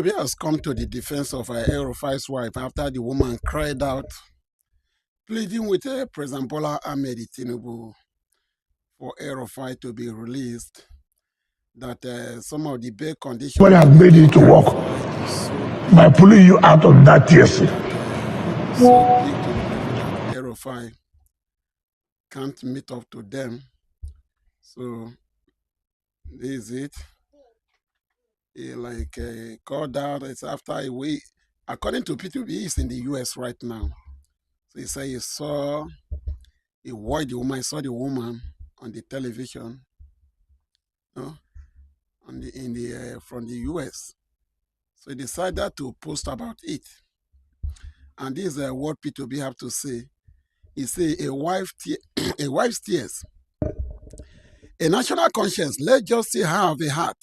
He has come to the defense of El-Rufai's wife after the woman cried out, pleading with President Bola Ahmed Tinubu for El-Rufai to be released, that some of the bail conditions Somebody has made it to work by pulling you out of that TSC. so big to the level that El-Rufai can't meet up to them. So this is it. He called out. It's after a week. According to Peter Obi, he's in the US right now. So he said he saw the woman, he saw the woman on the television, you know, from the US. So he decided to post about it. And this is what Peter Obi have to say. He say a wife's tears, a national conscience. Let justice have a heart.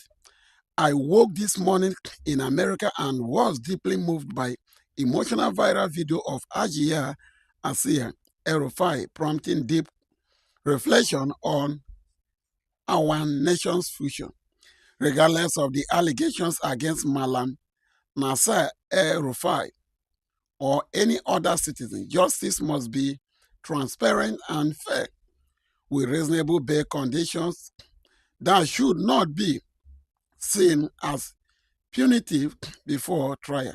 I woke this morning in America and was deeply moved by emotional viral video of Ajia Asia El-Rufai, prompting deep reflection on our nation's future. Regardless of the allegations against Malam Nasir El-Rufai or any other citizen, justice must be transparent and fair, with reasonable bail conditions that should not be seen as punitive before trial.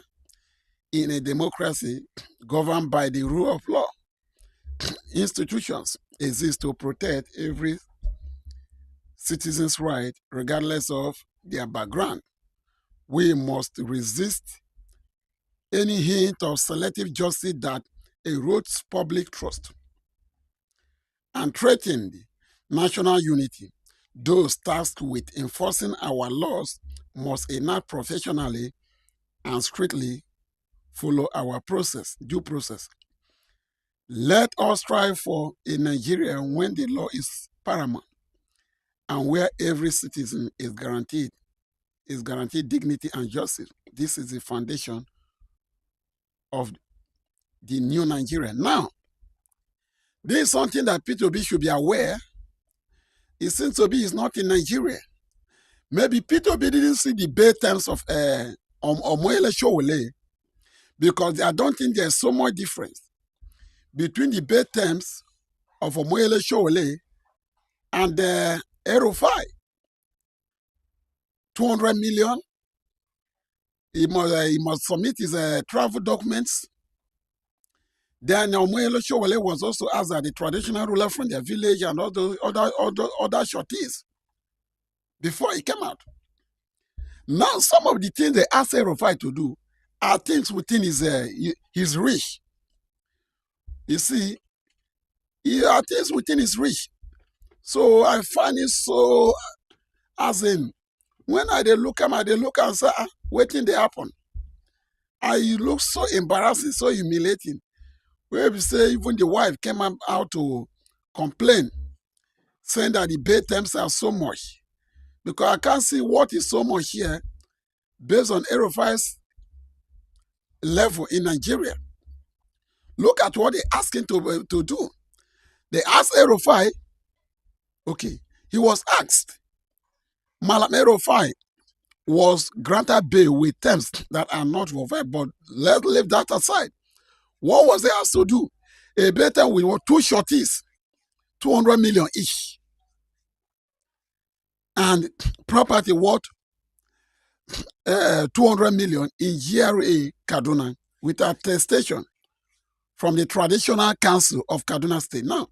In a democracy governed by the rule of law, institutions exist to protect every citizen's right, regardless of their background. We must resist any hint of selective justice that erodes public trust and threatens national unity. Those tasked with enforcing our laws must enact professionally and strictly follow our due process. Let us strive for a Nigeria when the law is paramount and where every citizen is guaranteed dignity and justice. This is the foundation of the new Nigeria. Now, this is something that Peter Obi should be aware. It seems to be is not in Nigeria. Maybe Peter Obi didn't see the bail terms of Omoyele Sowore, because I don't think there's so much difference between the bail terms of Omoyele Sowore and El-Rufai. 200 million. He must submit his travel documents. Then Omoyele Sowore was also asked as the traditional ruler from their village and all those other shorties before he came out. Now, some of the things they asked El-Rufai to do are things within his reach. You see, are things within his reach. So I find it so, as in, when I look and say, waiting they happen. I look so embarrassing, so humiliating. Where we say even the wife came out to complain, saying that the bail terms are so much. Because I can't see what is so much here based on El-Rufai's level in Nigeria. Look at what they're asking to do. They asked El-Rufai, okay, he was asked. Malam El-Rufai was granted bail with terms that are not fulfilled, but let's leave that aside. What was they asked to do? A bail term with two shorties, 200 million each. And property worth 200 million in GRA Kaduna with attestation from the traditional council of Kaduna State. Now,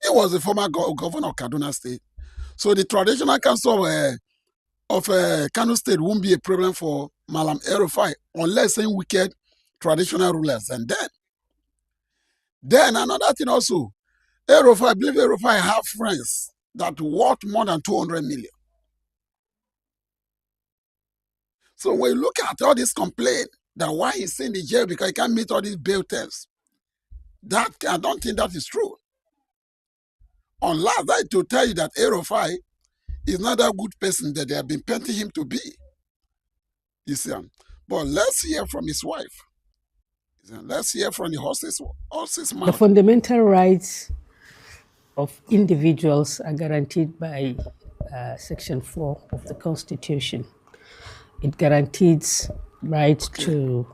he was the former governor of Kaduna State. So the traditional council of Kano State won't be a problem for Malam El-Rufai unless any wicked traditional rulers. And then another thing also, El-Rufai, I believe El-Rufai have friends that worth more than 200 million. So when you look at all this complaint that why he's in the jail because he can't meet all these bail terms, that I don't think that is true. Unless I to tell you that El-Rufai is not a good person that they have been painting him to be. You see, but let's hear from his wife. Let's hear from the horse's mouth. The fundamental rights of individuals are guaranteed by Section 4 of the Constitution. It guarantees right Okay. to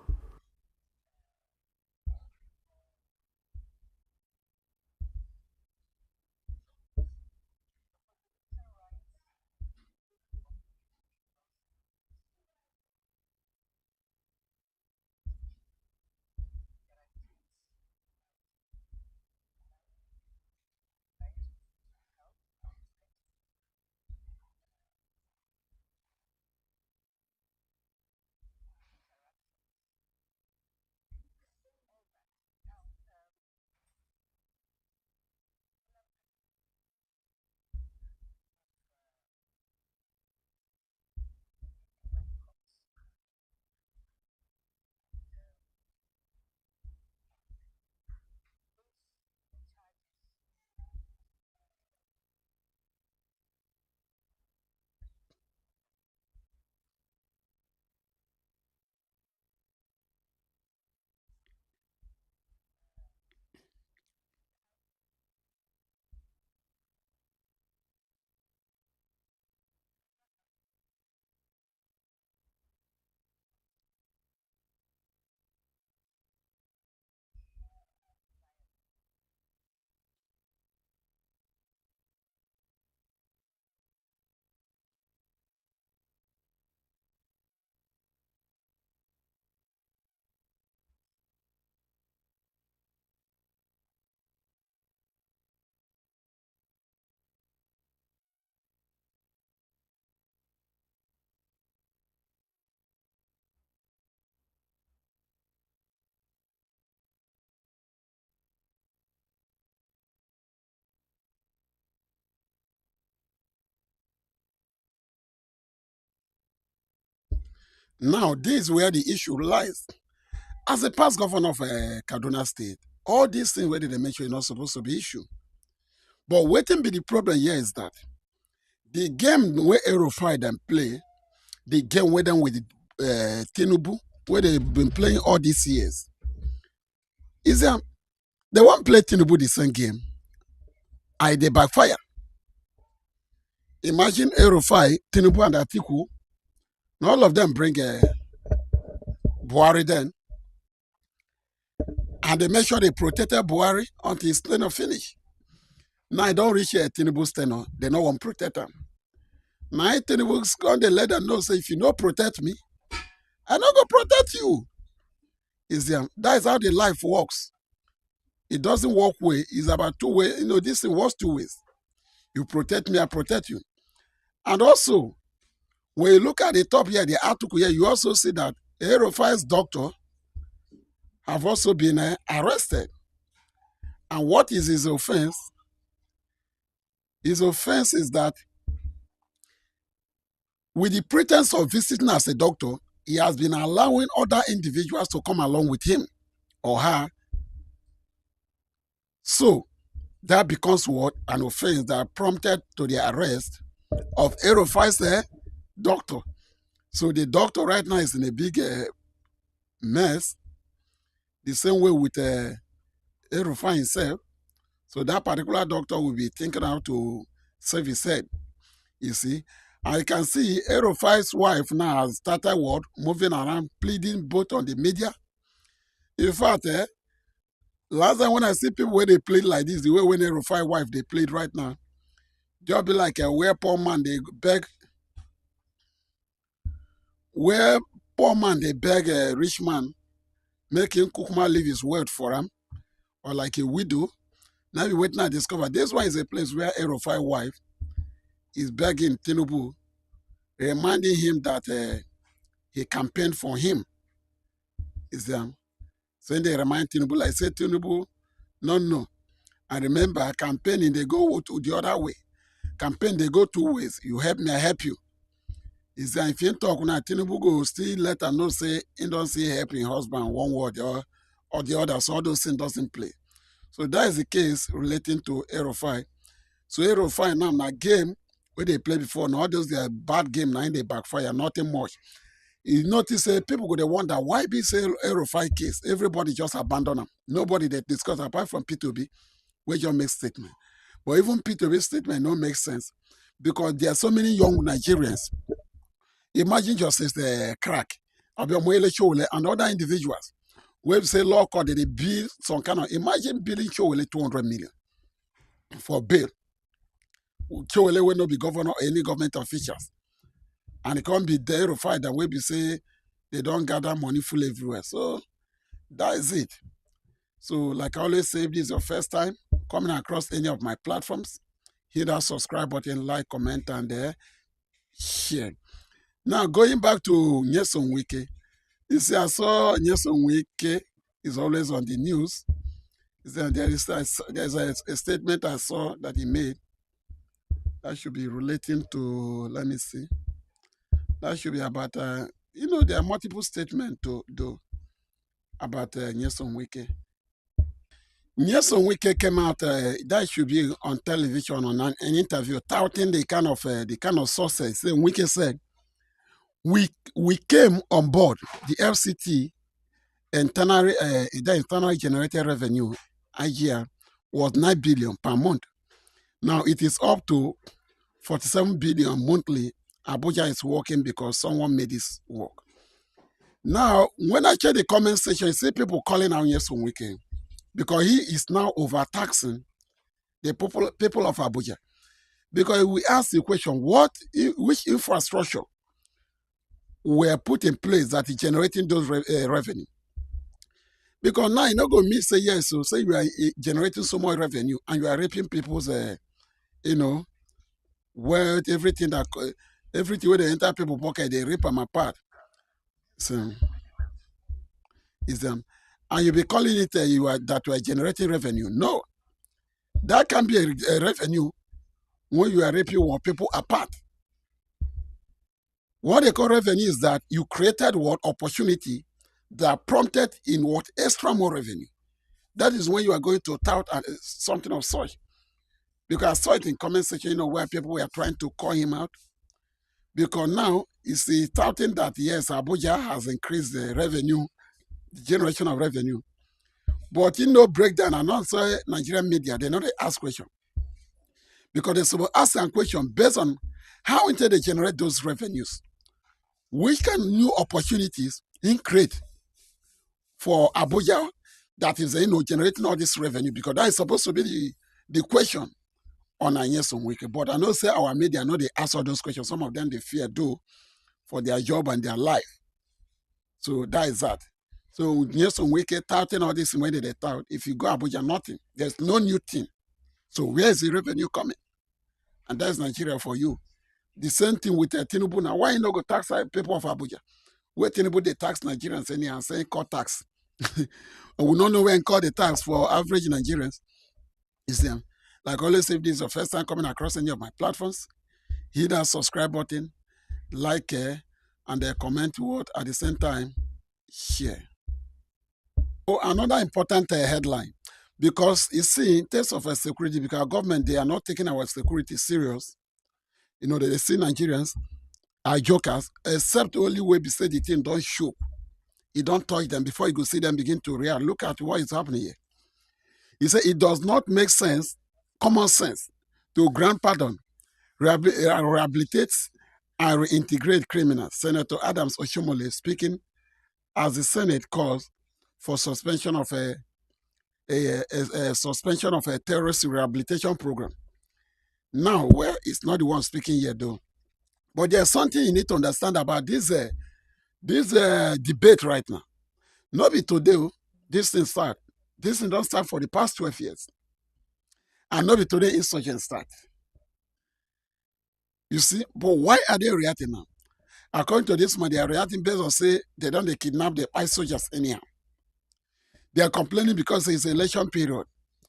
Now, this is where the issue lies. As a past governor of Kaduna State, all these things where they mention are not supposed to be issue. But waiting be the problem here is that the game where El-Rufai them play, the game where them with Tinubu, where they've been playing all these years, is they won't play Tinubu the same game. They backfire. Imagine El-Rufai, Tinubu and Atiku, and all of them bring Buhari then, and they make sure they protected Buhari until his tenure finish. Now I don't reach Tinubu's tenure, they no one protect him. Now Tinubu's going to let them know, say, if you no protect me, I not go protect you. That is how the life works. It doesn't work way. It's about two way. This thing works two ways. You protect me, I protect you. And also, when you look at the top here, the article here, you also see that El-Rufai's doctor have also been arrested. And what is his offense? His offense is that with the pretense of visiting as a doctor, he has been allowing other individuals to come along with him or her. So that becomes what? An offense that prompted to the arrest of El-Rufai's doctor. So the doctor right now is in a big mess, the same way with El-Rufai himself. So that particular doctor will be thinking how to save his head, you see. I can see El-Rufai's wife now has started what? Moving around, pleading both on the media. In fact, last time when I see people where they played like this, the way when El-Rufai wife they played right now, they'll be like a where poor man they beg, where poor man they beg a rich man, make him Kukuma leave his word for him, or like a widow. Now we wait now discover this one is a place where El-Rufai wife is begging Tinubu, reminding him that he campaigned for him. Is them. So they remind Tinubu, like say Tinubu, no. And remember, campaigning they go to the other way. Campaign they go two ways. You help me, I help you. Is that if you talk now, Tinubu go still let her know say he don't see helping husband one word or the other, so all those things doesn't play. So that is the case relating to El-Rufai. So El-Rufai now game where they play before, now all those they are bad game now they backfire, nothing much. You notice people go they wonder why be say El-Rufai case. Everybody just abandon them. Nobody they discuss apart from Peter Obi, where just make statement. But even Peter Obi's statement don't make sense because there are so many young Nigerians. Imagine just as the crack. and other individuals. We say law court, they bill some kind of, imagine billing Chowele 200 million for bail. Chowele will not be governor or any government officials. And it can't be there to fight that way be say they don't gather money full everywhere. So that is it. So like I always say, if this is your first time coming across any of my platforms, hit that subscribe button, like, comment, and share. Now going back to Nyesom Wike. You see, I saw Nyesom Wike is always on the news. There's a statement I saw that he made that should be relating to, let me see, that should be about, there are multiple statements to do about Nyesom Wike. Nyesom Wike came out, that should be on television on an interview, touting the kind of sources. Wike said, we came on board the FCT the internally generated revenue a year was 9 billion per month. Now it is up to 47 billion monthly. Abuja is working because someone made this work. Now, when I check the comment section, I see people calling out Nyesom Wike because he is now overtaxing the people of Abuja. Because we ask the question, which infrastructure were put in place that is generating those revenue? Because now you're not going to me say yes, so say you are generating so much revenue and you are raping people's, wealth, everything where they enter people pocket, they rip them apart. So, and you be calling it that you are generating revenue. No, that can be a revenue when you are ripping people apart. What they call revenue is that you created what opportunity that prompted in what extra more revenue. That is when you are going to tout something of such. Because I saw it in comment section, where people were trying to call him out. Because now it's touting that yes, Abuja has increased the revenue, the generation of revenue. But breakdown and also Nigerian media, they know they ask question. Because they're supposed to ask a question based on how instead they generate those revenues. Which kind of new opportunities in create for Abuja that is generating all this revenue? Because that is supposed to be the question on Nyesom Wike. But I know say our media know they ask all those questions. Some of them they fear do for their job and their life. So that is that. So Nyesom Wike touting all this when they tout. If you go Abuja, nothing. There's no new thing. So where is the revenue coming? And that's Nigeria for you. The same thing with Tinubu now. Why you not go tax people of Abuja? Where Tinubu they tax Nigerians anyhow, saying cut tax. And we don't know when call the tax for average Nigerians. Is them. Like always, if this is your first time coming across any of my platforms, hit that subscribe button, like, and comment word at the same time, share. Oh, another important headline, because you see, in terms of security, because our government, they are not taking our security serious. They see Nigerians are jokers, except only way be say the thing don't show. You don't touch them before you go see them begin to react. Look at what is happening here. He said it does not make sense, common sense, to grant pardon, rehabilitate, and reintegrate criminals. Senator Adams Oshomole speaking as the Senate calls for suspension of a terrorist rehabilitation program. Now, well, it's not the one speaking here, though. But there's something you need to understand about this debate right now. Not be today, this thing start. This thing don't start for the past 12 years. And not be today insurgents start. You see, but why are they reacting now? According to this man, they are reacting based on say they kidnap the ICE soldiers anyhow. They are complaining because it's an election period.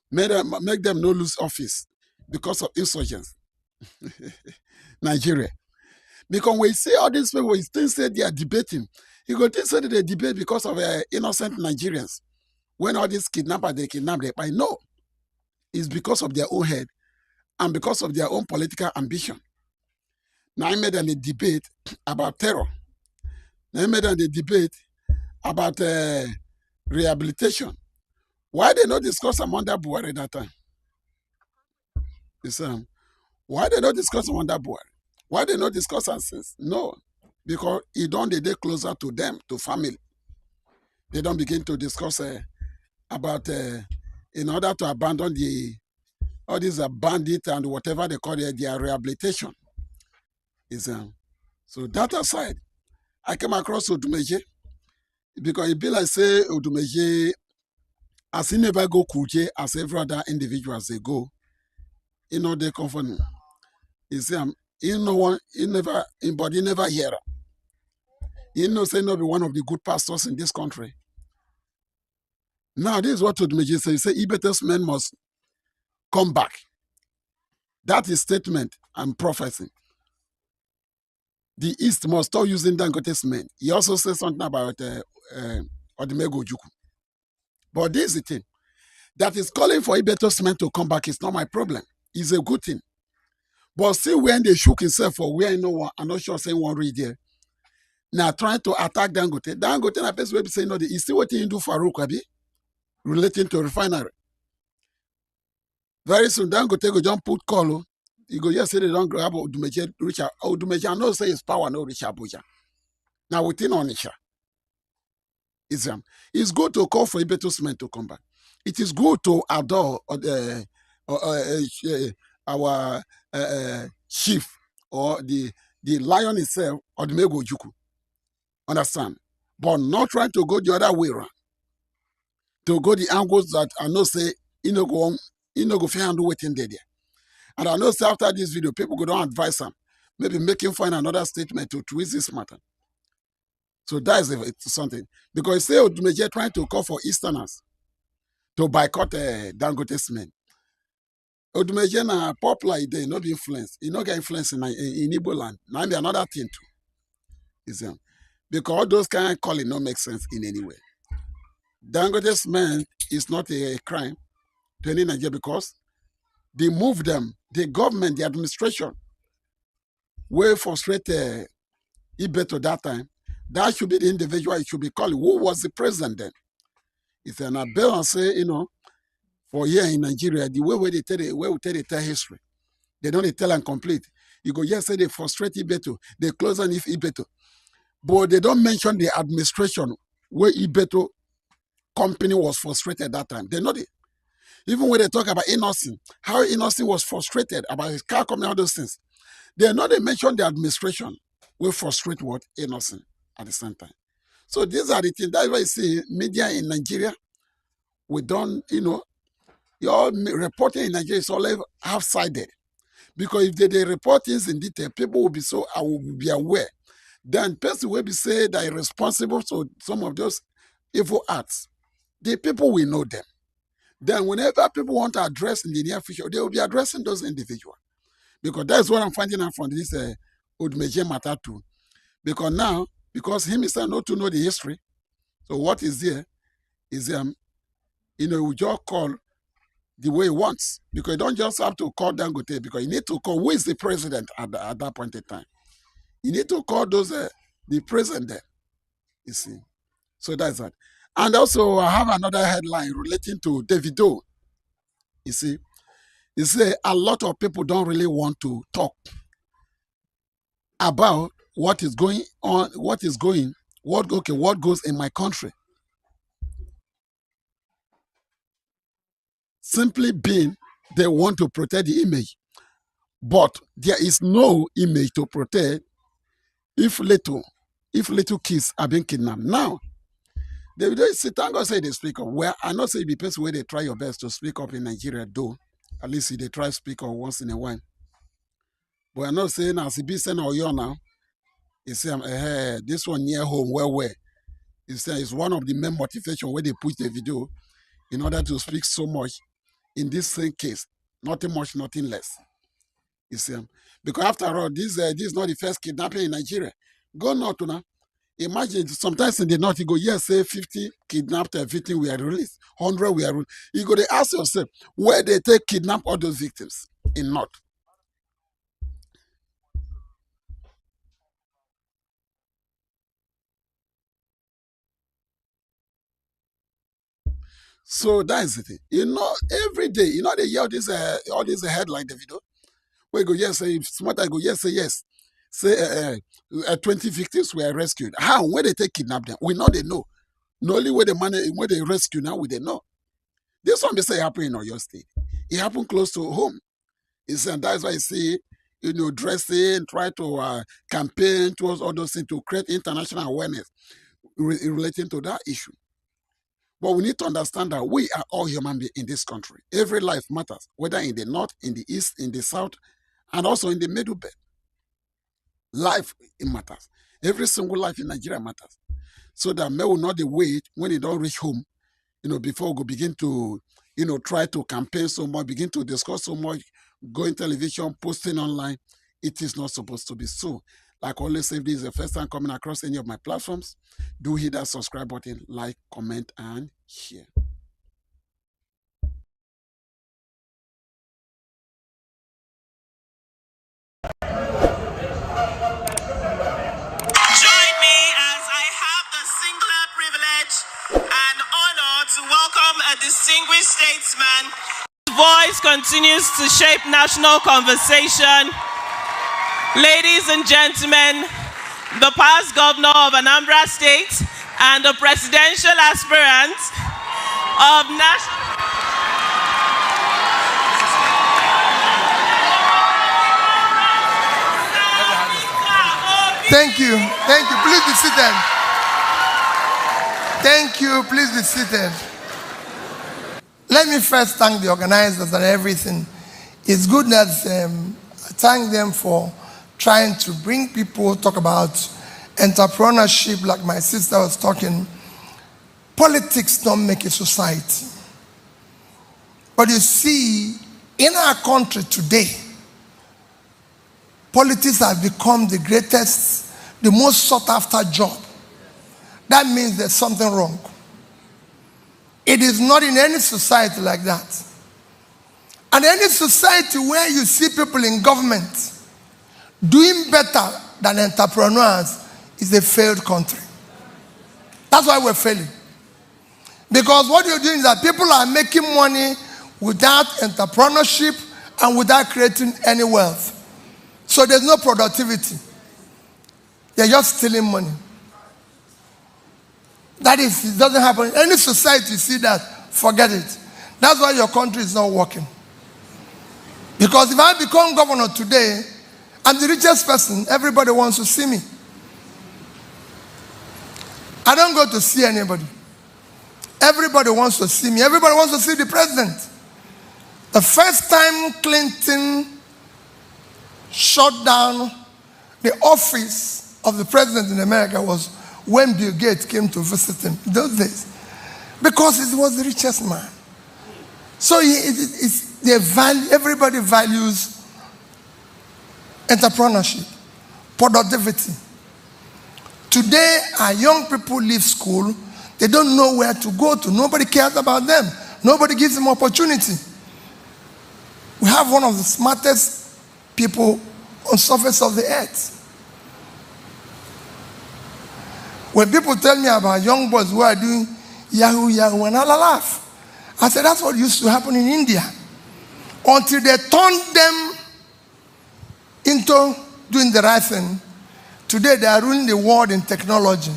Make them no lose office because of insurgents. Nigeria. Because when you see all these people, you still say they are debating. You go to say that they debate because of innocent Nigerians. When all these kidnappers, they kidnap them. I know it's because of their own head and because of their own political ambition. Now I made a debate about terror. Now I made a debate about rehabilitation. Why they not discuss among that Buhari at that time? Why they not discuss among that Buhari? Why they not discuss answers? No. because he don't dey closer to them, to family. They don't begin to discuss about in order to abandon all these bandit and whatever they call it, their rehabilitation. Is so that aside, I came across Odumeje because it be like say Odumeje, as he never go Kuje as every other individuals they go, they comfort him. He no one, he never, but he never hear. He say no be one of the good pastors in this country. Now this is what Odumeje say. He say Ibetos men must come back. That is statement and prophecy. The East must stop using Dangote's men. He also says something about Odumeje. But this is the thing. That is calling for Ibetos men to come back is not my problem. It's a good thing. But still when they shook himself for where I'm not sure saying one read there. Now trying to attack Dangote. Dangote na person will be saying no, he's still waiting to do Farouk Abi relating to refinery. Very soon Dangote go jump put call. He go just say they don't grab Odumeje, Richard. Odumeje, I know say his power no reach Abuja. Now within Onisha. It's good to call for Ibetos men to come back. It is good to adore our chief or the lion itself, Odumeje Ojukwu. Understand? But not trying to go the other way around. To go the angles that I know say, go fair and do waiting there. And I know say after this video, people go down advise them. Maybe make him find another statement to twist this matter. So that is something. Because say Odumeje trying to call for Easterners to boycott Dangote's men. Odumeje na popular idea, not be influence. He not get influence in Igbo land. Now be another thing too. Because all those kind of calling don't make sense in any way. Dangote's men is not a crime to any Nigeria because they move them, the government, the administration, will frustrate Ibeto that time. That should be the individual it should be called. Who was the president then? It's an bill and say, for here in Nigeria, the way where they tell history, they don't tell and complete. You go, yes, say they frustrate Ibeto, they close on if Ibeto. But they don't mention the administration where Ibeto company was frustrated that time. They know it. Even when they talk about Innocent, how Innocent was frustrated about his car company, all those things. They know they mention the administration will frustrate what? Innocent at the same time. So these are the things. That's why you see media in Nigeria, we don't, your reporting in Nigeria is all half-sided. Because if they report things in detail, people will be aware. Then person will be said that are responsible for some of those evil acts. The people will know them. Then whenever people want to address in the near future, they will be addressing those individuals. Because that's what I'm finding out from this Odumeje matter too. Because now, because him is not to know the history, so what is there is, we just call the way he wants. Because you don't just have to call Dangote, because you need to call who is the president at that point in time. You need to call those, the president there, you see. So that's that. And also, I have another headline relating to Davido. You see, a lot of people don't really want to talk about what is going on, what goes in my country. Simply being they want to protect the image. But there is no image to protect if little kids are being kidnapped. Now, thank God say they speak up. Well, I not say the person where they try your best to speak up in Nigeria, though. At least they try to speak up once in a while. But I'm not saying as a business or you now, you say, this one near home, where? It's one of the main motivation where they push the video in order to speak so much in this same case. Nothing much, nothing less. You see, because after all, this is not the first kidnapping in Nigeria. Go north now. Imagine sometimes in the north, you go, yes, say 50 kidnapped victims were released, 100 were released. You go, they ask yourself, where they take kidnap all those victims in north? So that is the thing. Every day, they hear this all these headline, Davido. Where you go, yes, say smart, I go, yes, say yes. say 20 victims were rescued. How? When they take kidnap them? We know they know. The only way the money, when they rescue now, we they know. This one they say happen in your state. It happened close to home. And that's why I see, dressing, try to campaign towards all those things to create international awareness relating to that issue. But we need to understand that we are all human beings in this country. Every life matters, whether in the north, in the east, in the south, and also in the middle belt. Life, it matters. Every single life in Nigeria matters. So that men will not wait when they don't reach home, before we begin to, try to campaign so much, begin to discuss so much, going television, posting online. It is not supposed to be so. Like I always say, if this is the first time coming across any of my platforms, do hit that subscribe button, like, comment, and share. Join me as I have the singular privilege and honor to welcome a distinguished statesman. His voice continues to shape national conversation. Ladies and gentlemen, the past governor of Anambra State and the presidential aspirant of national... Thank you. Thank you. Please be seated. Thank you. Please be seated. Let me first thank the organizers and everything. It's good that I thank them for trying to bring people, talk about entrepreneurship like my sister was talking. Politics don't make a society. But you see, in our country today, politics has become the greatest, the most sought after job. That means there's something wrong. It is not in any society like that. And any society where you see people in government doing better than entrepreneurs is a failed country. That's why we're failing. Because what you're doing is that people are making money without entrepreneurship and without creating any wealth. So there's no productivity. They're just stealing money. That is, it doesn't happen. In any society you see that, forget it. That's why your country is not working. Because if I become governor today, I'm the richest person, everybody wants to see me. I don't go to see anybody. Everybody wants to see me. Everybody wants to see the president. The first time Clinton shut down the office of the president in America was when Bill Gates came to visit him in those days. Because he was the richest man. So everybody values entrepreneurship, productivity. Today, our young people leave school, they don't know where to go to. Nobody cares about them. Nobody gives them opportunity. We have one of the smartest people on the surface of the earth. When people tell me about young boys who are doing Yahoo, and I laugh. I said, that's what used to happen in India. Until they turned them into doing the right thing. Today they are ruling the world in technology.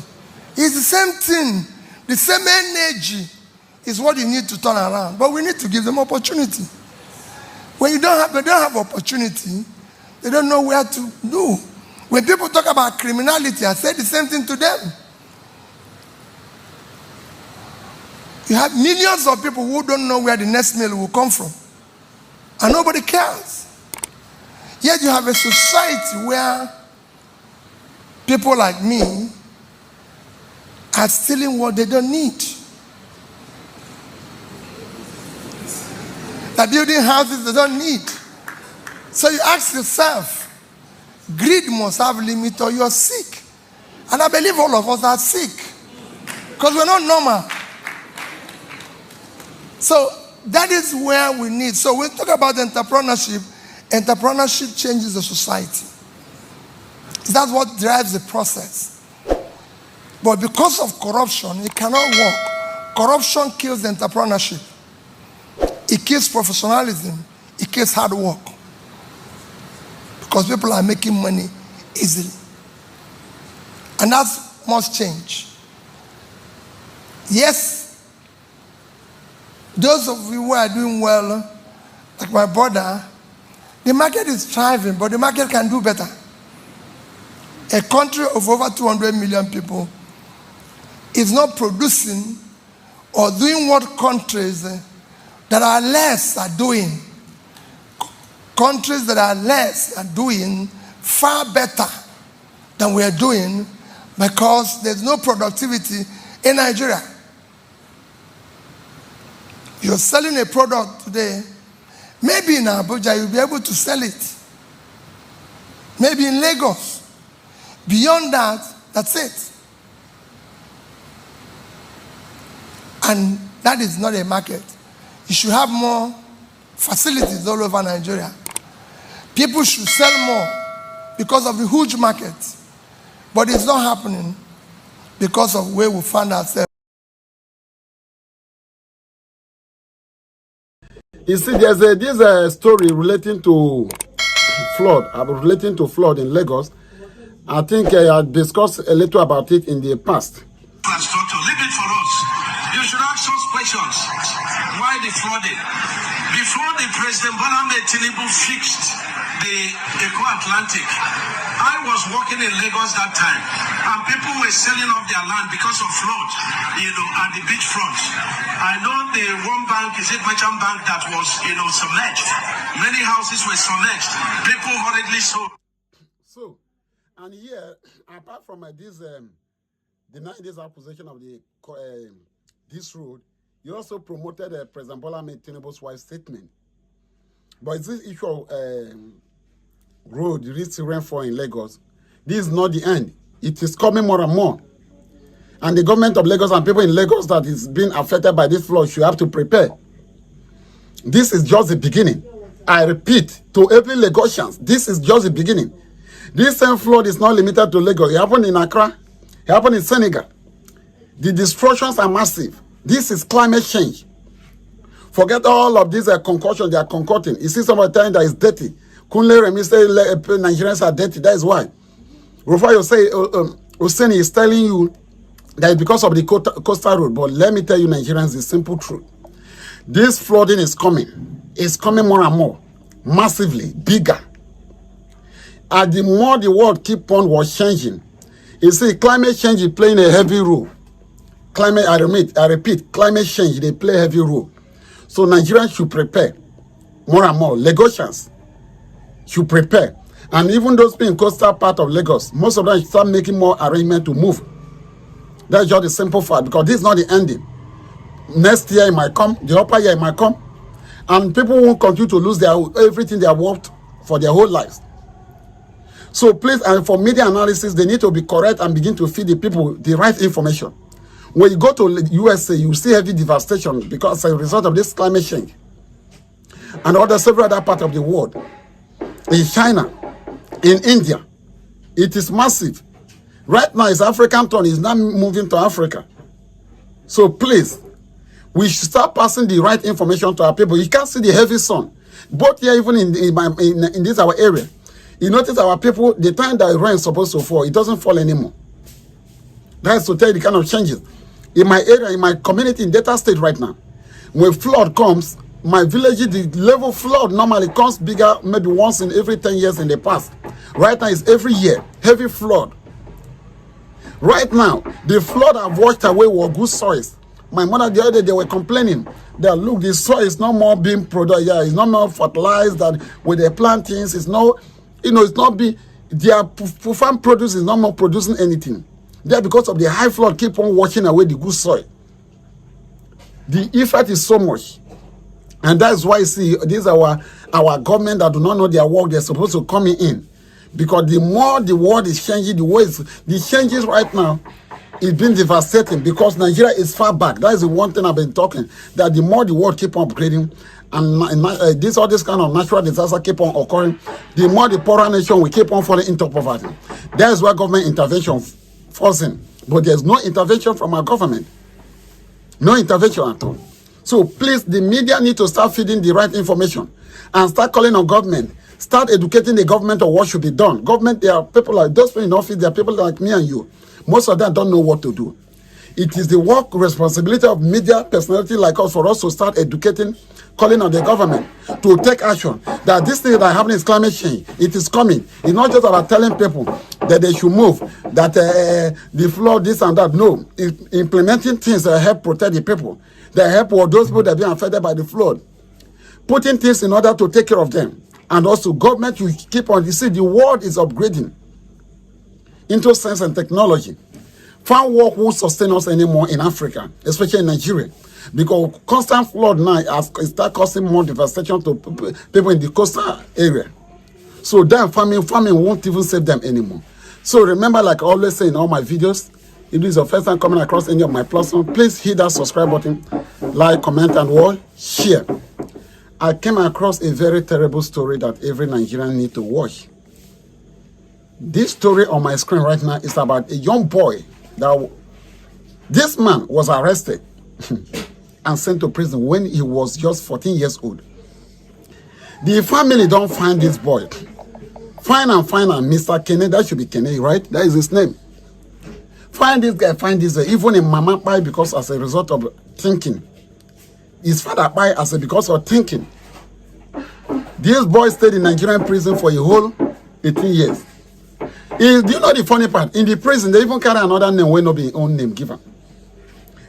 It's the same thing. The same energy is what you need to turn around. But we need to give them opportunity. When they don't have opportunity, they don't know where to do. When people talk about criminality, I say the same thing to them. You have millions of people who don't know where the next meal will come from. And nobody cares. Yet you have a society where people like me are stealing what they don't need. They're building houses they don't need. So you ask yourself, greed must have limit or you're sick. And I believe all of us are sick. Because we're not normal. So that is where we need. So when we talk about entrepreneurship, entrepreneurship changes the society. That's what drives the process. But because of corruption, it cannot work. Corruption kills entrepreneurship. It kills professionalism. It kills hard work. Because people are making money easily. And that must change. Yes, those of you who are doing well, like my brother, the market is thriving, but the market can do better. A country of over 200 million people is not producing or doing what countries that are less are doing. Countries that are less are doing far better than we are doing because there's no productivity in Nigeria. You're selling a product today, maybe in Abuja you'll be able to sell it. Maybe in Lagos. Beyond that, that's it. And that is not a market. You should have more facilities all over Nigeria. People should sell more because of the huge market. But it's not happening because of where we find ourselves. You see, there's this story relating to flood in Lagos. I think I discussed a little about it in the past. Leave it for us. You should ask us questions. Why the flooding? Before the President Bola Tinubu fixed the Eco Atlantic, I was working in Lagos that time, and people were selling off their land because of flood, at the beachfront. I know the one bank, is it Merchant Bank, that was, submerged. Many houses were submerged. People hurriedly sold. So, and here, apart from this denying this acquisition of the this road, you also promoted President Bola Tinubu's wife's statement. But this issue of road reach rainfall in Lagos, this is not the end. It is coming more and more. And the government of Lagos and people in Lagos that is being affected by this flood should have to prepare. This is just the beginning. I repeat to every Lagosians, this is just the beginning. This same flood is not limited to Lagos. It happened in Accra. It happened in Senegal. The destructions are massive. This is climate change. Forget all of these concoctions they are concocting. You see somebody telling that it's dirty. Kunle Remi say Nigerians are dirty. That is why. Rufai Hussein is telling you that it's because of the coastal road. But let me tell you, Nigerians, the simple truth. This flooding is coming. It's coming more and more. Massively. Bigger. And the more the world keep on was changing. You see, climate change is playing a heavy role. I repeat, climate change, they play a heavy role. So Nigerians should prepare more and more. Lagosians should prepare. And even those being coastal part of Lagos, most of them should start making more arrangement to move. That's just the simple fact, because this is not the ending. Next year it might come, the upper year it might come, and people won't continue to lose everything they have worked for their whole lives. So please, and for media analysis, they need to be correct and begin to feed the people the right information. When you go to USA, you see heavy devastation because as a result of this climate change. And several other parts of the world. In China, in India, it is massive. Right now, it's African turn. It's not moving to Africa. So please, we should start passing the right information to our people. You can't see the heavy sun. Both here, even in this our area. You notice our people, the time that rain is supposed to fall, it doesn't fall anymore. That's to tell you the kind of changes. In my area, in my community, in Delta State right now, when flood comes, my village, the level of flood normally comes bigger, maybe once in every 10 years in the past. Right now, it's every year, heavy flood. Right now, the flood have washed away were good soils. My mother the other day, they were complaining that, look, the soil is no more being produced. Yeah, it's not more fertilized that with the plantings. It's no, it's not be, their farm produce is not more producing anything. There, because of the high flood, keep on washing away the good soil. The effect is so much. And that's why, see, these are our government that do not know their work. They're supposed to come in. Because the more the world is changing, the changes right now is being devastating because Nigeria is far back. That is the one thing I've been talking. That the more the world keep on upgrading, and all this kind of natural disaster keep on occurring, the more the poorer nation will keep on falling into poverty. That is why government intervention forcing. But there's no intervention from our government. No intervention at all. So please, the media need to start feeding the right information and start calling on government Start educating the government on what should be done. Government, there are people like those people in office, there are people like me and you. Most of them don't know what to do. It is the work responsibility of media personality like us for us to start educating, calling on the government to take action. That this thing that happening is climate change. It is coming. It's not just about telling people that they should move, that the flood, this and that. No, implementing things that help protect the people, that help all those people that are being affected by the flood. Putting things in order to take care of them. And also government will keep on, you see, the world is upgrading into science and technology. Farm work won't sustain us anymore in Africa, especially in Nigeria, because constant flood now has start causing more devastation to people in the coastal area. So then farming won't even save them anymore. So remember, like I always say in all my videos, if this is your first time coming across any of my platforms, please hit that subscribe button, like, comment, and what? Share. I came across a very terrible story that every Nigerian need to watch. This story on my screen right now is about a young boy that this man was arrested and sent to prison when he was just 14 years old. The family don't find this boy. Find Mr. Kene, that should be Kene, right? That is his name. Find this guy, even in Mama Pai, because as a result of thinking. His father Pai as because of thinking. This boy stayed in Nigerian prison for a whole 18 years. Do you know the funny part? In the prison, they even carry another name when not be own name given.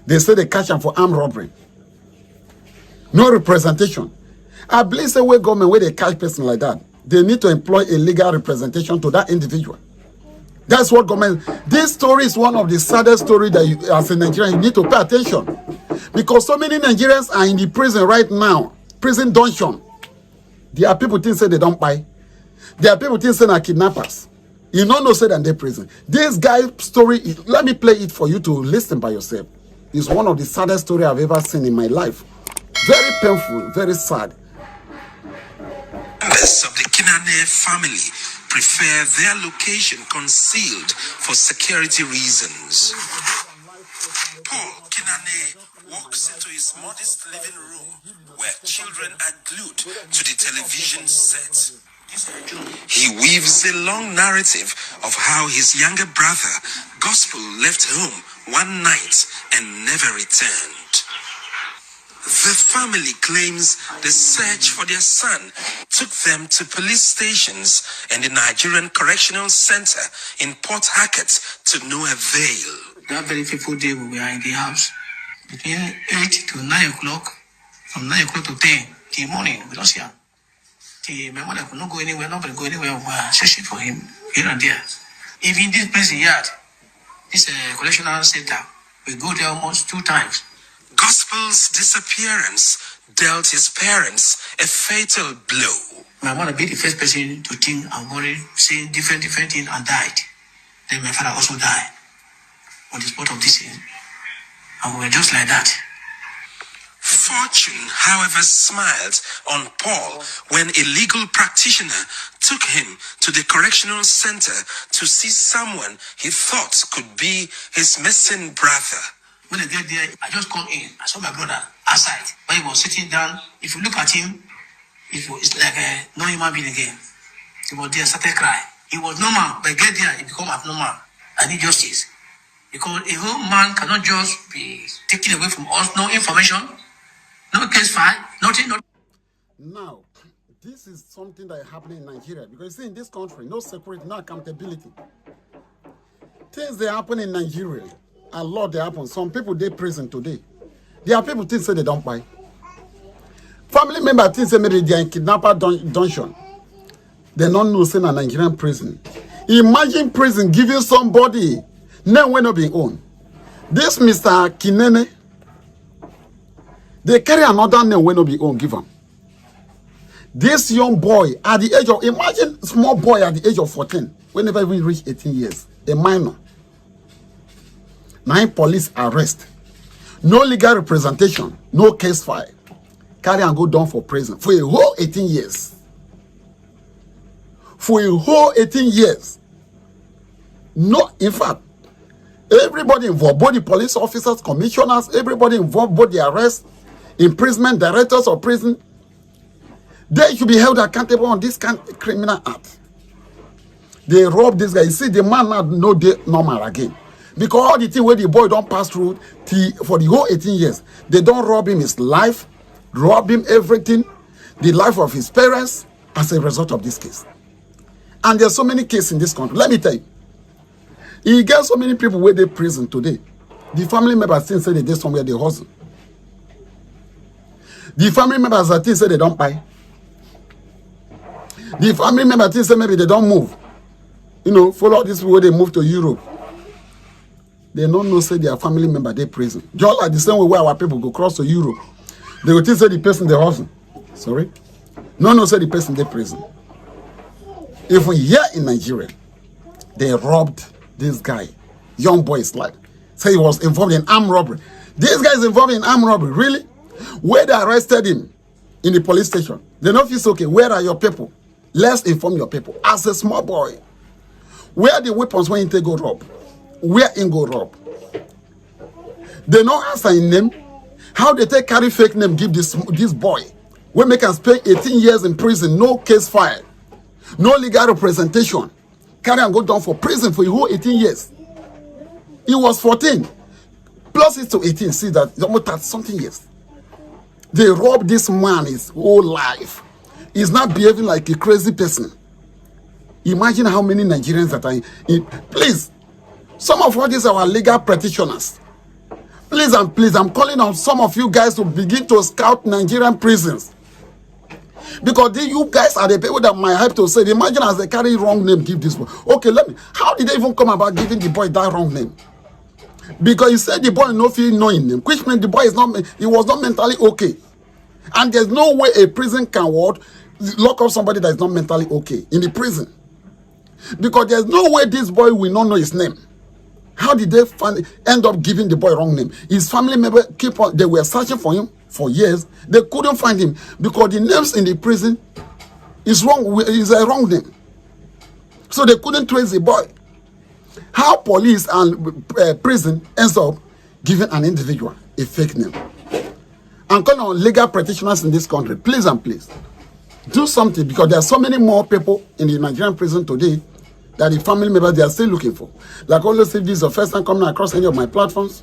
They say they catch him for armed robbery. No representation. I believe the way government, where they catch person like that, they need to employ a legal representation to that individual. That's what government. This story is one of the saddest stories that you, as a Nigerian, you need to pay attention. Because so many Nigerians are in the prison right now. Prison dungeon. There are people think say they don't buy. There are people think say they're kidnappers. You don't know say that they're prison. This guy's story, let me play it for you to listen by yourself. It's one of the saddest stories I've ever seen in my life. Very painful, very sad. Members of the Kinane family prefer their location concealed for security reasons. Paul Kinane walks into his modest living room where children are glued to the television set. He weaves a long narrative of how his younger brother, Gospel, left home one night and never returned. The family claims the search for their son took them to police stations and the Nigerian Correctional Center in Port Harcourt to no avail. That very fateful day we were in the house between 8 to 9 o'clock, from 9 o'clock to 10 till morning. We don't see him. My mother could not go anywhere, nobody go anywhere. We were searching for him here and there. Even this prison yard, this collectional center, we go there almost 2 times. Gospel's disappearance dealt his parents a fatal blow. My mother be the first person to think and worry, saying different things and died. Then my father also died on the spot of this thing. And we were just like that. Fortune, however, smiled on Paul when a legal practitioner took him to the correctional center to see someone he thought could be his missing brother. When I get there, I just come in. I saw my brother outside, where he was sitting down. If you look at him, it's like no human being again. He was there, started crying. He was normal, but get there, he become abnormal. I need justice. Because a whole man cannot just be taken away from us, no information, no case file, nothing. Now, this is something that is happening in Nigeria. Because you see, in this country, no security, no accountability. Things that happen in Nigeria, a lot they happen. Some people they prison today. There are people think say they don't buy. Family member think say maybe they are in kidnapper dungeon. They don't know say in a Nigerian prison. Imagine prison giving somebody name when not being owned. This Mr. Kinene, they carry another name when not be owned given. This young boy at the age of, imagine small boy at the age of 14, when never even reach 18 years, a minor. 9 police arrest, no legal representation, no case file, carry and go down for prison for a whole 18 years. For a whole 18 years. No, in fact, everybody involved, both the police officers, commissioners, everybody involved, both the arrest, imprisonment, directors of prison, They should be held accountable on this kind of criminal act. They rob this guy. You see, the man now no day normal again. Because all the thing where the boy don't pass through for the whole 18 years, they don't rob him his life, rob him everything, the life of his parents as a result of this case. And there's so many cases in this country. Let me tell you, he gets so many people where they prison today. The family members still say they did somewhere they hustle. The family members are still say they don't buy. The family members still say maybe they don't move. You know, follow this people where they move to Europe. They don't know say their family member they prison. Just like the same way where our people go cross to Europe. They will still say the person they hustle. Sorry? No, say the person they prison. Even here in Nigeria, they robbed this guy, young boy's life. Say he was involved in armed robbery. This guy is involved in armed robbery, really? Where they arrested him in the police station. They don't feel okay. Where are your people? Let's inform your people. As a small boy, where are the weapons when you go rob? Where in go rob? They no answer in name. How they take carry fake name give this boy? We make him spend 18 years in prison, no case filed, no legal representation. Carry and go down for prison for the whole 18 years. He was 14. Plus it to 18. See that it's almost 30 something years. They robbed this man his whole life. He's not behaving like a crazy person. Imagine how many Nigerians that are in. Please, some of all these are our legal practitioners. Please, I'm calling on some of you guys to begin to scout Nigerian prisons. Because you guys are the people that might have to say, imagine as they carry wrong name, give this boy. Okay, how did they even come about giving the boy that wrong name? Because you said the boy no feel knowing him, which means the boy he was not mentally okay. And there's no way a prison can lock up somebody that is not mentally okay in the prison. Because there's no way this boy will not know his name. How did they end up giving the boy wrong name? His family member they were searching for him for years. They couldn't find him because the names in the prison is wrong. Is a wrong name. So they couldn't trace the boy. How police and prison ends up giving an individual a fake name. I'm calling on legal practitioners in this country, please and please, do something, because there are so many more people in the Nigerian prison today that the family members they are still looking for. Like always, if this is your first time coming across any of my platforms,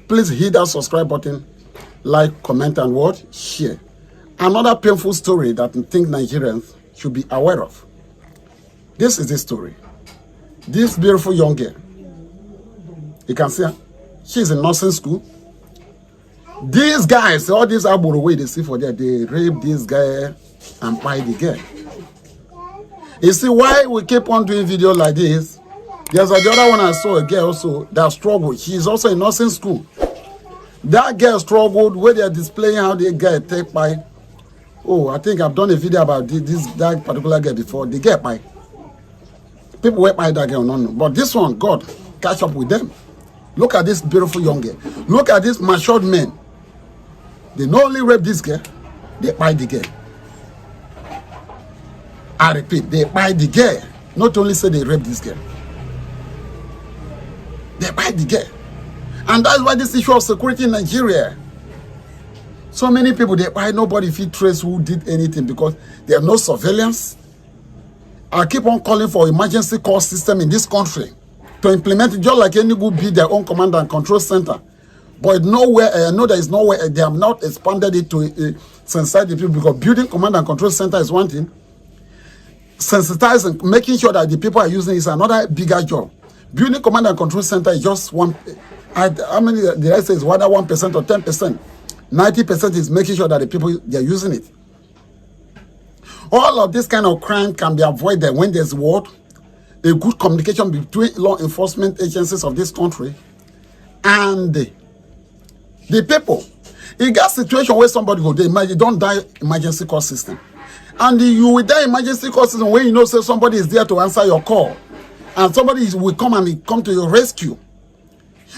please hit that subscribe button, like, comment, and what? Share. Another painful story that I think Nigerians should be aware of. This is the story. This beautiful young girl, you can see her, she's in nursing school. These guys, all these Aburu way they see for there, they rape this guy and buy the girl. You see why we keep on doing videos like this? There's the other one I saw, a girl also that struggled. She's also in nursing school. That girl struggled where they're displaying how the girl take by. Oh, I think I've done a video about that particular girl before. The girl by. People went by that girl, no. But this one, God, catch up with them. Look at this beautiful young girl. Look at this matured men. They not only rape this girl, they buy the girl. I repeat, they buy the girl. Not only say they rape this girl. They buy the girl. And that's why this issue of security in Nigeria. So many people, they buy, nobody feel trace who did anything because there's no surveillance. I keep on calling for emergency call system in this country to implement it, just like any good be their own command and control center. But nowhere, I know there is nowhere, they have not expanded it to sensitize the people, because building command and control center is one thing. Sensitizing, making sure that the people are using it is another bigger job. Building command and control center is just one. How many did I say is whether 1% or 10%? 90% is making sure that the people they are using it. All of this kind of crime can be avoided when there's what? A good communication between law enforcement agencies of this country and the people. You got situation where somebody go, they don't die emergency call system. And you will die emergency call system when you know say somebody is there to answer your call. And somebody will come to your rescue.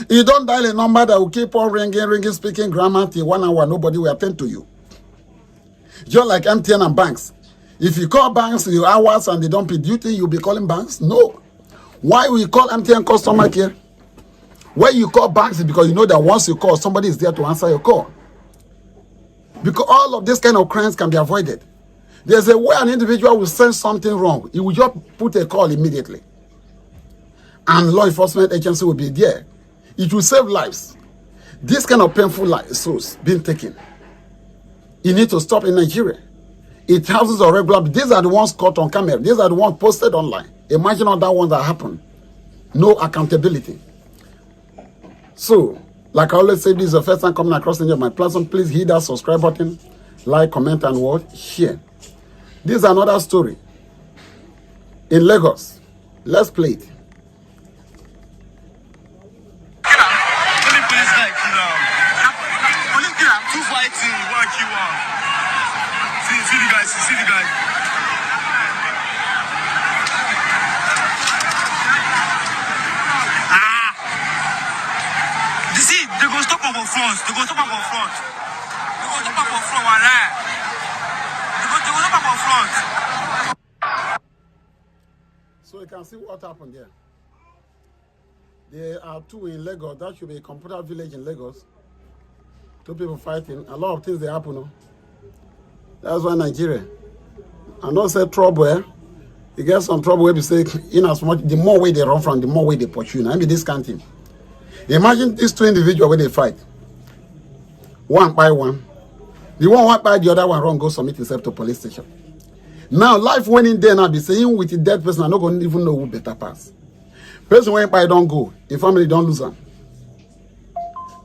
You don't dial a number that will keep on ringing, speaking grammar till 1 hour, nobody will attend to you. Just like MTN and banks. If you call banks in hours and they don't pay duty, you'll be calling banks? No. Why will you call MTN customer care? When you call banks is because you know that once you call, somebody is there to answer your call. Because all of this kind of crimes can be avoided. There's a way an individual will sense something wrong. He will just put a call immediately. And law enforcement agency will be there. It will save lives. This kind of painful souls being taken. You need to stop in Nigeria. It thousands of regular. These are the ones caught on camera. These are the ones posted online. Imagine all that one that happened. No accountability. So, like I always say, this is the first time coming across any of my platform. Please hit that subscribe button, like, comment, and what? Share. This is another story. In Lagos. Let's play it. See the guy. You see, they go stop up on front. They go stop up on front. They go stop up on front. They go stop up on front. So you can see what happened there. There are two in Lagos. That should be a computer village in Lagos. Two people fighting. A lot of things they happen. No? That's why Nigeria. I don't say trouble, eh? You get some trouble where you say, in as much, the more way they run from, the more way they pursue. I mean, this kind of thing. Imagine these two individuals where they fight. One by one. The one by the other one run, go submit himself to police station. Now, life went in there now, be saying with the dead person, I'm not going to even know who better pass. Person went by don't go. The family don't lose them.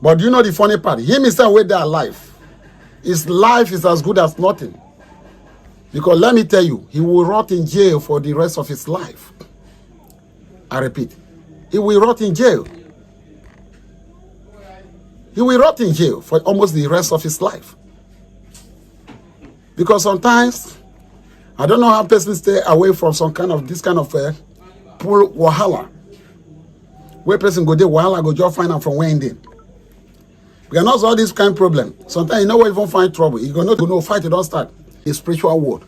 But do you know the funny part? Him himself where they are alive. His life is as good as nothing. Because let me tell you, he will rot in jail for the rest of his life. I repeat, he will rot in jail. He will rot in jail for almost the rest of his life. Because sometimes, I don't know how person stay away from some kind of, this kind of pool wahala. Where person go there, wahala go just find out from where in there. We are not all this kind of problem. Sometimes you know even find trouble. You go no fight, you don't start. A spiritual word.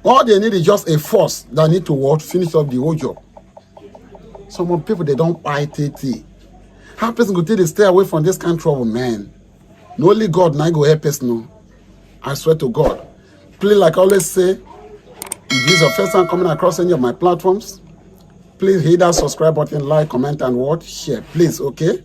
All they need is just a force that need to finish up the whole job. Some people they don't fight it. How person go take to stay away from this kind of trouble, man? No only God now go help us no. I swear to God. Please, like I always say, if this is your first time coming across any of my platforms, please hit that subscribe button, like, comment, and what? Share. Please, okay?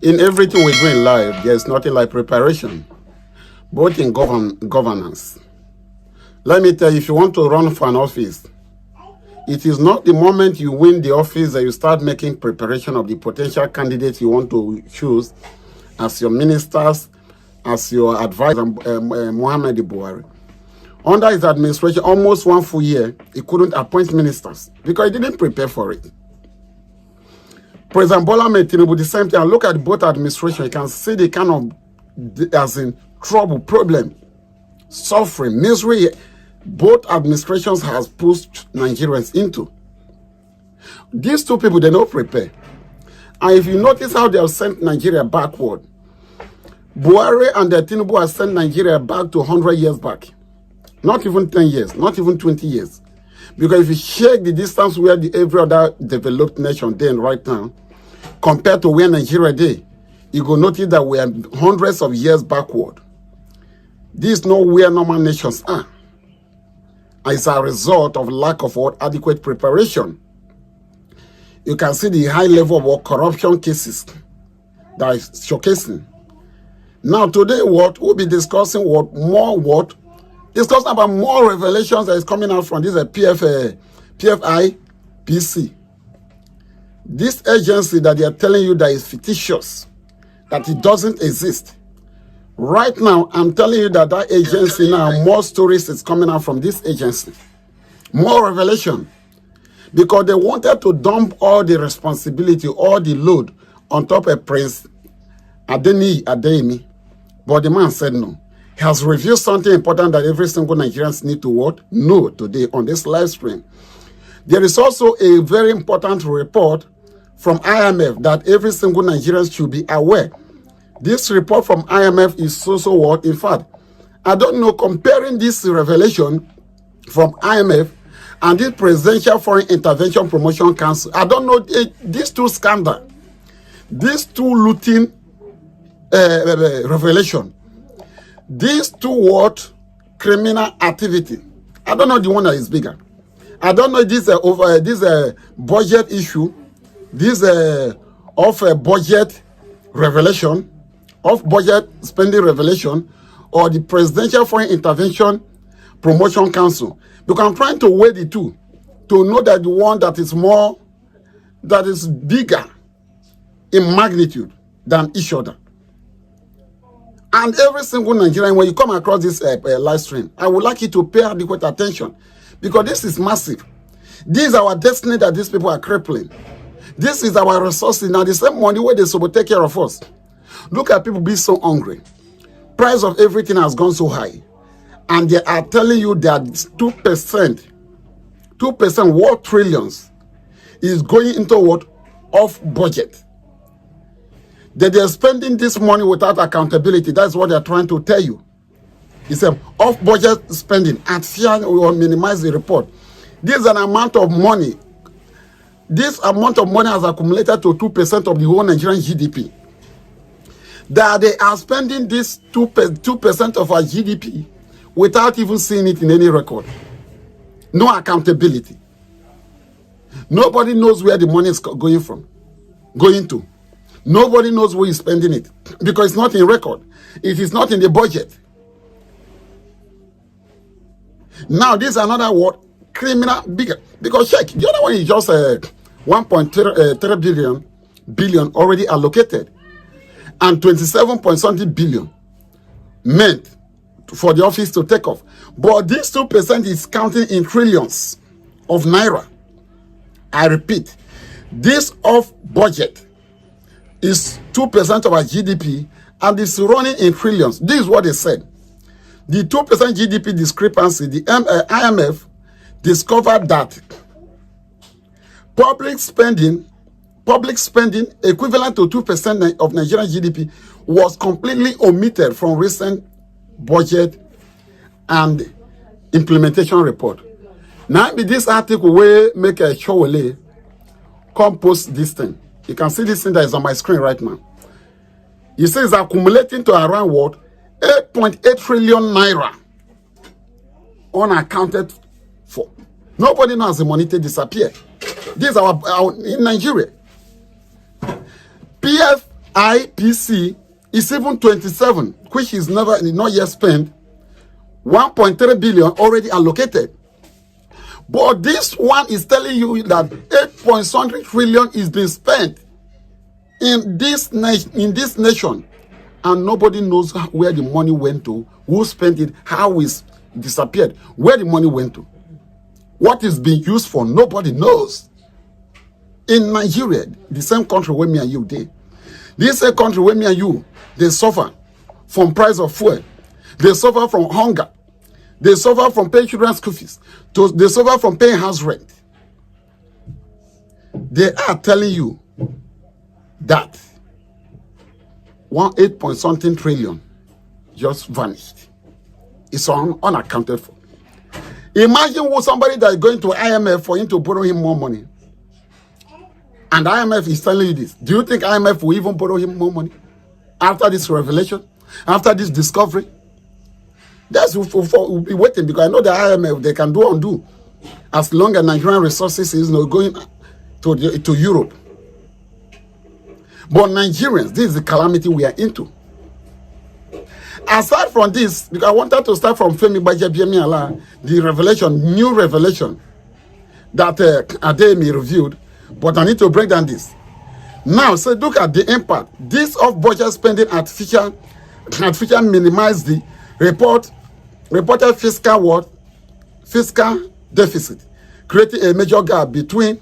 In everything we do in life, there is nothing like preparation, both in governance. Let me tell you, if you want to run for an office, it is not the moment you win the office that you start making preparation of the potential candidates you want to choose as your ministers, as your advisor, Muhammad Buhari. Under his administration, almost 1 full year, he couldn't appoint ministers because he didn't prepare for it. President Bola Tinubu, the same thing. And look at both administration. You can see the kind of, as in trouble, problem, suffering, misery both administrations has pushed Nigerians into. These two people, they don't prepare. And if you notice how they have sent Nigeria backward, Buhari and Tinubu have sent Nigeria back to 100 years back. Not even 10 years, not even 20 years. Because if you check the distance where every other developed nation then right now, compared to where Nigeria is, you go notice that we are hundreds of years backward. This is not where normal nations are. As a result of lack of adequate preparation. You can see the high level of corruption cases that is showcasing. Now today we'll be discussing discussing about more revelations that is coming out from this PFIPC. This agency that they are telling you that is fictitious, that it doesn't exist. Right now, I'm telling you that agency now, more stories is coming out from this agency. More revelation. Because they wanted to dump all the responsibility, all the load on top of Prince Adeyemi. But the man said no. He has revealed something important that every single Nigerian need to know today on this live stream. There is also a very important report from IMF that every single Nigerian should be aware. This report from IMF is so what? In fact, I don't know, comparing this revelation from IMF and this Presidential Foreign Intervention Promotion Council. I don't know, these two scandals, these two looting revelation, these two what criminal activity. I don't know the one that is bigger. I don't know this budget issue, this of a budget revelation, of budget spending revelation, or the Presidential Foreign Intervention Promotion Council. Because I'm trying to weigh the two to know that the one that is more, that is bigger in magnitude than each other. And every single Nigerian, when you come across this live stream, I would like you to pay adequate attention, because this is massive. This is our destiny that these people are crippling. This is our resources. Now, the same money where they supposed to take care of us. Look at people being so hungry. Price of everything has gone so high. And they are telling you that 2%, what trillions, is going into what? Off budget. That they are spending this money without accountability. That's what they are trying to tell you. It's off budget spending. And fear will minimize the report. This is an amount of money. This amount of money has accumulated to 2% of the whole Nigerian GDP. That they are spending this 2% of our GDP without even seeing it in any record. No accountability. Nobody knows where the money is going to. Nobody knows who is spending it, because it's not in record. It is not in the budget. Now, this is another word, criminal, bigger. Because check, the other one is just 1.3 billion already allocated, and 27 point something billion meant for the office to take off. But this 2% is counting in trillions of naira. I repeat, this off budget is 2% of our GDP, and it's running in trillions. This is what they said. The 2% GDP discrepancy, the IMF discovered that public spending equivalent to 2% of Nigerian GDP was completely omitted from recent budget and implementation report. Now, this article will make a show come post this thing. You can see this thing that is on my screen right now. It says accumulating to around what? 8.8 trillion naira unaccounted for. Nobody knows the money to disappear. This is our in Nigeria. PFIPC is even 27, which is not yet spent. 1.3 billion already allocated. But this one is telling you that 8.something trillion is being spent in this nation, and nobody knows where the money went to, who spent it, how it disappeared, where the money went to, what is being used for. Nobody knows. In Nigeria, the same country where me and you did, this same country where me and you, they suffer from price of fuel, they suffer from hunger, they suffer from paying children's school fees, they suffer from paying house rent. They are telling you that 8.something trillion just vanished. It's unaccounted for. Imagine somebody that is going to IMF for him to borrow him more money. And IMF is telling you this. Do you think IMF will even borrow him more money after this revelation, after this discovery? That's we'll be waiting, because I know the IMF, they can do undo as long as Nigerian resources is not going to Europe. But Nigerians, this is the calamity we are into. Aside from this, because I wanted to start from Femi Bajabiamiala, the revelation, new revelation that Ademi reviewed, but I need to break down this. Now, so look at the impact. This off-budget spending artificial minimize the reported fiscal deficit, creating a major gap between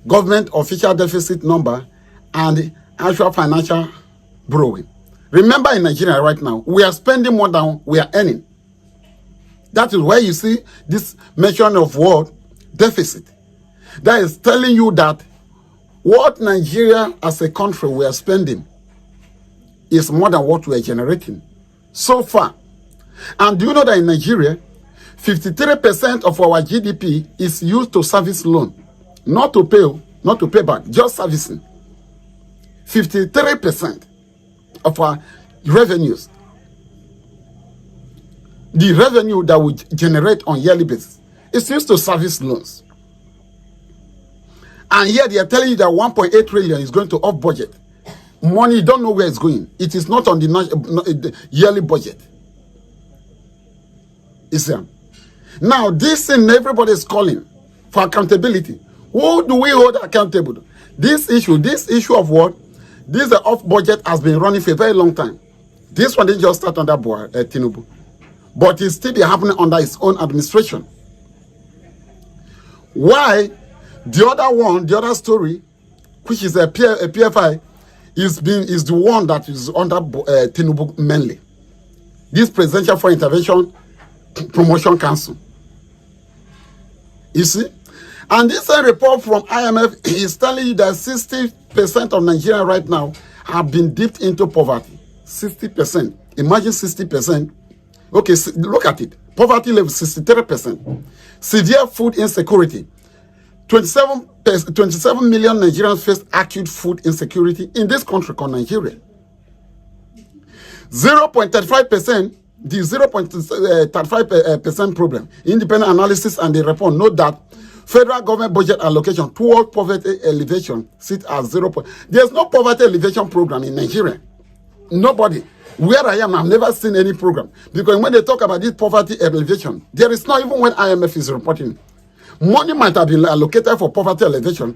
government official deficit number and the actual financial borrowing. Remember, in Nigeria right now, we are spending more than we are earning. That is where you see this mention of what? Deficit. That is telling you that what Nigeria as a country we are spending is more than what we are generating so far. And do you know that in Nigeria, 53% of our GDP is used to service loan, not to pay back, just servicing. 53% of our revenues, the revenue that we generate on yearly basis, is used to service loans. And here they are telling you that 1.8 trillion is going to off budget. Money, you don't know where it's going. It is not on the yearly budget. You see? Now, this thing everybody is calling for accountability. Who do we hold accountable? This issue of what? This off budget has been running for a very long time. This one didn't just start under Tinubu, but it's still happening under his own administration. Why? The other story, which is a PFI, is the one that is under Tinubu mainly. This Presidential Foreign Intervention Promotion Council. You see? And this report from IMF is telling you that 60% of Nigerians right now have been dipped into poverty. 60%. Imagine 60%. Okay, look at it. Poverty level 63%. Severe food insecurity. 27 million Nigerians face acute food insecurity in this country called Nigeria. 0.35%, the 0.35% problem. Independent analysis and the report note that federal government budget allocation toward poverty elevation sits at 0. There's no poverty elevation program in Nigeria. Nobody. Where I am, I've never seen any program. Because when they talk about this poverty elevation, there is not even when IMF is reporting. Money might have been allocated for poverty elevation.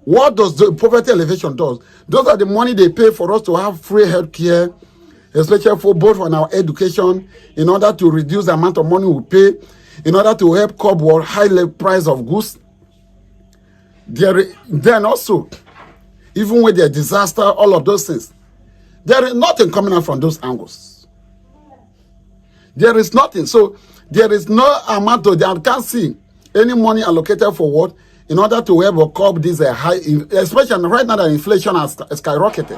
What does the poverty elevation do? Those are the money they pay for us to have free health care, especially for both on our education, in order to reduce the amount of money we pay, in order to help curb high price of goods. Then also, even with the disaster, all of those things, there is nothing coming out from those angles. There is nothing. So there is no amount of that. I can't see any money allocated for what? In order to help curb this high, especially right now that inflation has skyrocketed.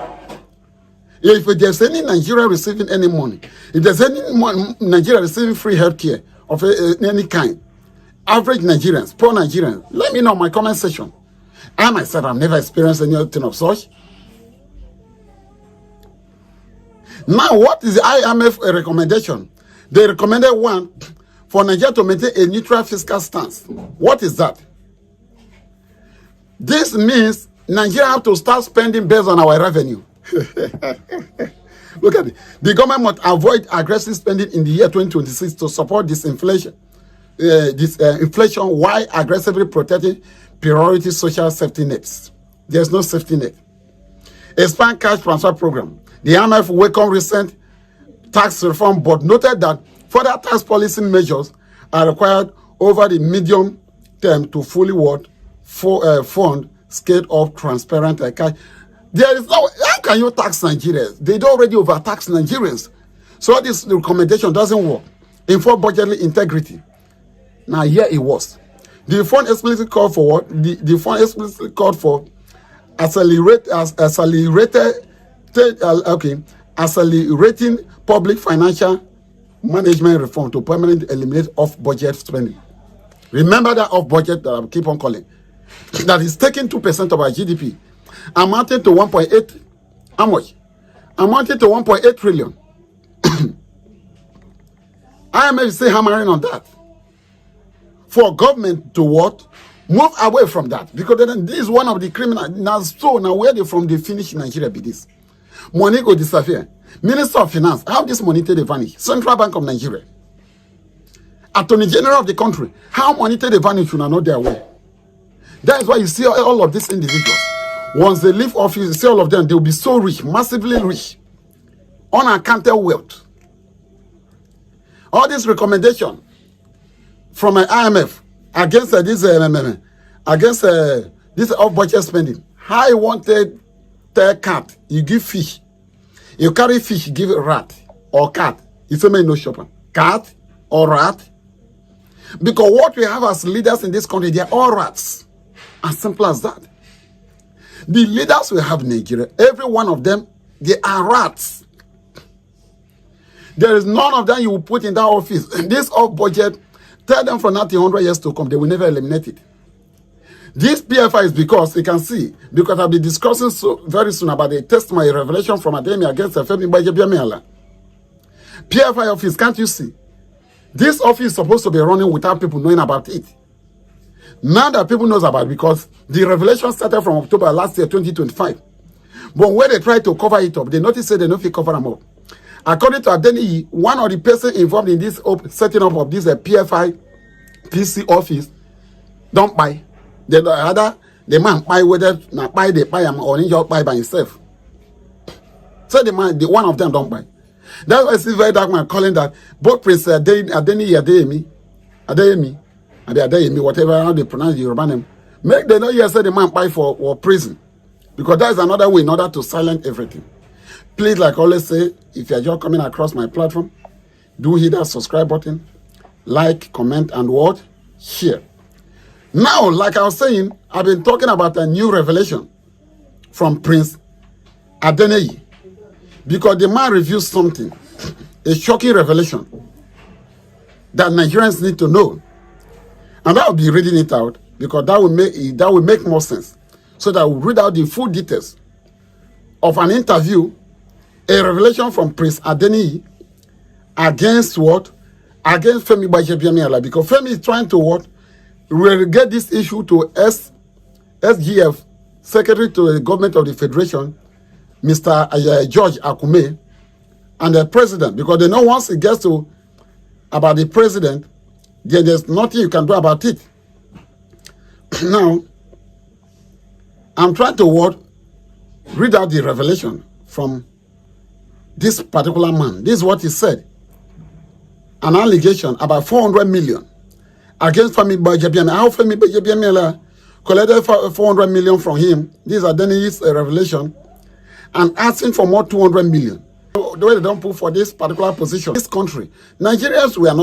If there's any Nigeria receiving any money, if there's any Nigeria receiving free health care of any kind, average Nigerians, poor Nigerians, let me know in my comment section. I myself have never experienced anything of such. Now, what is the IMF recommendation? They recommended one, for Nigeria to maintain a neutral fiscal stance. What is that? This means Nigeria have to start spending based on our revenue. Look at it. The government must avoid aggressive spending in the year 2026 to support this inflation. Inflation while aggressively protecting priority social safety nets. There's no safety net. Expand cash transfer program. The IMF welcomed recent tax reform, but noted that further tax policy measures are required over the medium term to fully fund scaled-up transparent cash. There is no. How can you tax Nigerians? They don't already overtax Nigerians. So this recommendation doesn't work. Enforce budgetary integrity. Now here it was. The fund explicitly called for what? The fund explicitly called for accelerating public financial management reform to permanently eliminate off-budget spending. Remember that off-budget that I keep on calling. That is taking 2% of our GDP, amounting to 1.8. How much? Amounting to 1.8 trillion. IMF is still hammering on that. For government to what? Move away from that. Because then this is one of the criminal. Now where they from? They finish Nigeria be this. Money go disappear. Minister of Finance, how this money take the vanish? Central Bank of Nigeria. Attorney General of the country, how money take the vanish should not their way. That is why you see all of these individuals. Once they leave office, you see all of them, they will be so rich, massively rich, unaccounted wealth. All this recommendation from an IMF against this off-budget spending. How you wanted the cat, you give fish. You carry fish, you give a rat or cat. It's a man no shopper. Cat or rat. Because what we have as leaders in this country, they are all rats. As simple as that. The leaders we have in Nigeria, every one of them, they are rats. There is none of them you will put in that office. This off-budget, Tell them for nothing 100 years to come, they will never eliminate it. This PFI is because you can see, because I'll be discussing very soon about the testimony revelation from Ademi against the Femi Bajebiamiala. PFI office, can't you see? This office is supposed to be running without people knowing about it. Now that people knows about it, because the revelation started from October last year, 2025. But when they try to cover it up, they notice that they don't cover them up. According to Adeni, one of the persons involved in this setting up of this PFI PC office don't buy. The man buy whether not buy they buy him or he just buy by himself. So the one of them don't buy. That's why I see very dark man calling that both Prince Adeyemi, whatever how they pronounce the Yoruba name, make they know you say the man buy for prison. Because that is another way in order to silence everything. Please, like I always say, if you are just coming across my platform, do hit that subscribe button, like, comment, and what? Share. Now, like I was saying, I've been talking about a new revelation from Prince Adeyemi. Because the man revealed something, a shocking revelation that Nigerians need to know. And I will be reading it out because that will make more sense. So that we'll read out the full details of an interview, a revelation from Prince Adeyemi against what? Against Femi Bajebiamiala. Because Femi is trying to what? Relegate this issue to SGF, Secretary to the Government of the Federation, Mr. George Akume, and the President. Because they know once it gets to about the President, then there's nothing you can do about it. Now, I'm trying to read out the revelation from this particular man. This is what he said. An allegation about 400 million against Femi Bajebiamiala. How Femi Bajebiamiala collected 400 million from him. These are Denny's revelation. And asking for more 200 million. The way they don't put for this particular position, this country, Nigerians were not